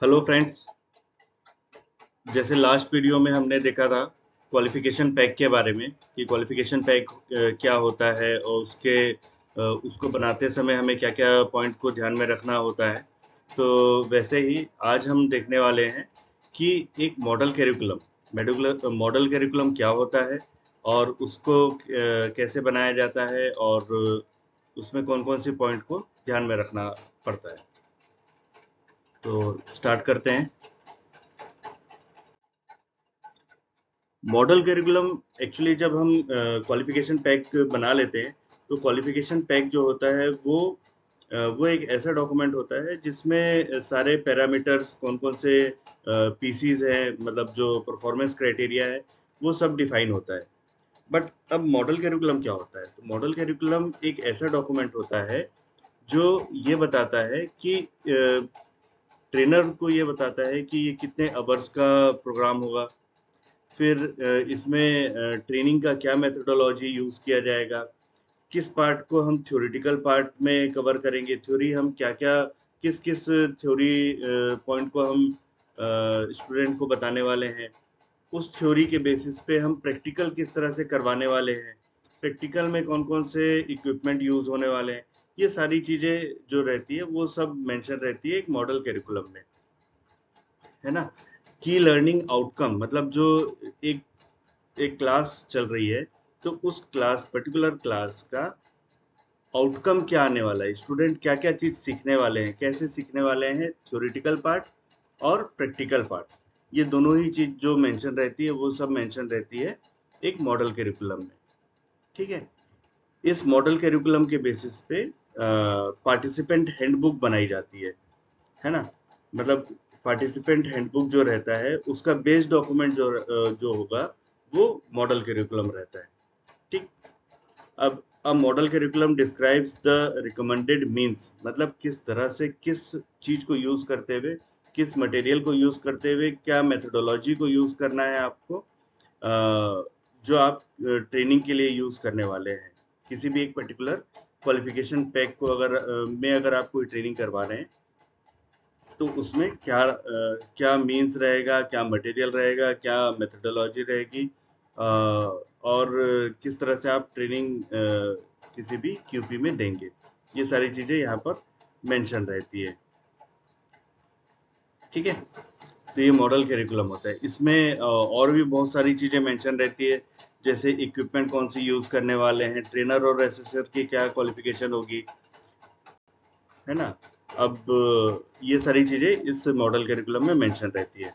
Hello friends. जैसे last video में हमने देखा था क्वालिफिकेशन पैक के बारे में कि क्वालिफिकेशन पैक क्या होता है और उसको बनाते समय हमें क्या-क्या पॉइंट को ध्यान में रखना होता है। तो वैसे ही आज हम देखने वाले हैं कि एक मॉडल करिकुलम क्या होता है और उसको कैसे बनाया जाता है और उसमें कौन-कौन से पॉइंट को ध्यान में रखना पड़ता है। तो स्टार्ट करते हैं। मॉडल करिकुलम एक्चुअली जब हम क्वालिफिकेशन पैक बना लेते हैं तो क्वालिफिकेशन पैक जो होता है वो एक ऐसा डॉक्यूमेंट होता है जिसमें सारे पैरामीटर्स कौन-कौन से पीसीज हैं मतलब जो परफॉर्मेंस क्राइटेरिया है वो सब डिफाइन होता है। बट अब मॉडल करिकुलम क्या होता है? तो मॉडल करिकुलम एक ऐसा डॉक्यूमेंट होता है जो ये बताता है कि ट्रेनर को ये बताता है कि ये कितने आवर्स का प्रोग्राम होगा। फिर इसमें ट्रेनिंग का क्या मेथोडोलॉजी यूज़ किया जाएगा, किस पार्ट को हम थ्योरेटिकल पार्ट में कवर करेंगे, थ्योरी हम क्या-क्या किस-किस थ्योरी पॉइंट को हम स्टूडेंट को बताने वाले हैं, उस थ्योरी के बेसिस पे हम प्रैक्टिकल किस तरह से करवाने वाले हैं, प्रैक्टिकल में कौन-कौन से इक्विपमेंट यूज़ होने वाले हैं, ये सारी चीज़ें जो रहती है वो सब मेंशन रहती है एक मॉडल करिकुलम में, है ना? की लर्निंग आउटकम मतलब जो एक एक क्लास चल रही है तो उस पर्टिकुलर क्लास का आउटकम क्या आने वाला है, स्टूडेंट क्या क्या चीज सीखने वाले हैं, कैसे सीखने वाले हैं, थ्योरेटिकल पार्ट और प्रैक्टिकल पार्ट, ये दोनों ही चीज जो मेंशन रहती है वो सब मेंशन रहती है एक मॉडल करिकुलम में। ठीक है। इस मॉडल करिकुलम के बेसिस पे पार्टिसिपेंट हैंडबुक बनाई जाती है ना? मतलब पार्टिसिपेंट हैंडबुक जो रहता है उसका बेस डॉक्यूमेंट जो होगा वो मॉडल करिकुलम रहता है। ठीक। अब model curriculum describes the recommended means मतलब किस तरह से किस चीज को यूज करते हुए, किस मटेरियल को यूज करते हुए, क्या मेथोडोलॉजी को यूज करना है आपको, जो आप ट्रेनिंग के लिए यूज करने वाले हैं। किसी भी एक पर्टिकुलर क्वालिफिकेशन पैक को अगर आप कोई ट्रेनिंग करवा रहे हैं तो उसमें क्या मीन्स रहेगा, क्या मटेरियल रहेगा, क्या मेथोडोलॉजी रहेगी, और किस तरह से आप ट्रेनिंग किसी भी क्यूपी में देंगे, ये सारी चीजें यहाँ पर मेंशन रहती है। ठीक है। तो ये मॉडल करिकुलम होता है। इसमें और भी बहुत सारी चीजें मेंशन रहती है, जैसे इक्विपमेंट कौन सी यूज करने वाले हैं, ट्रेनर और असेसर की क्या क्वालिफिकेशन होगी, है ना? अब ये सारी चीजें इस मॉडल करिकुलम में मेंशन रहती है।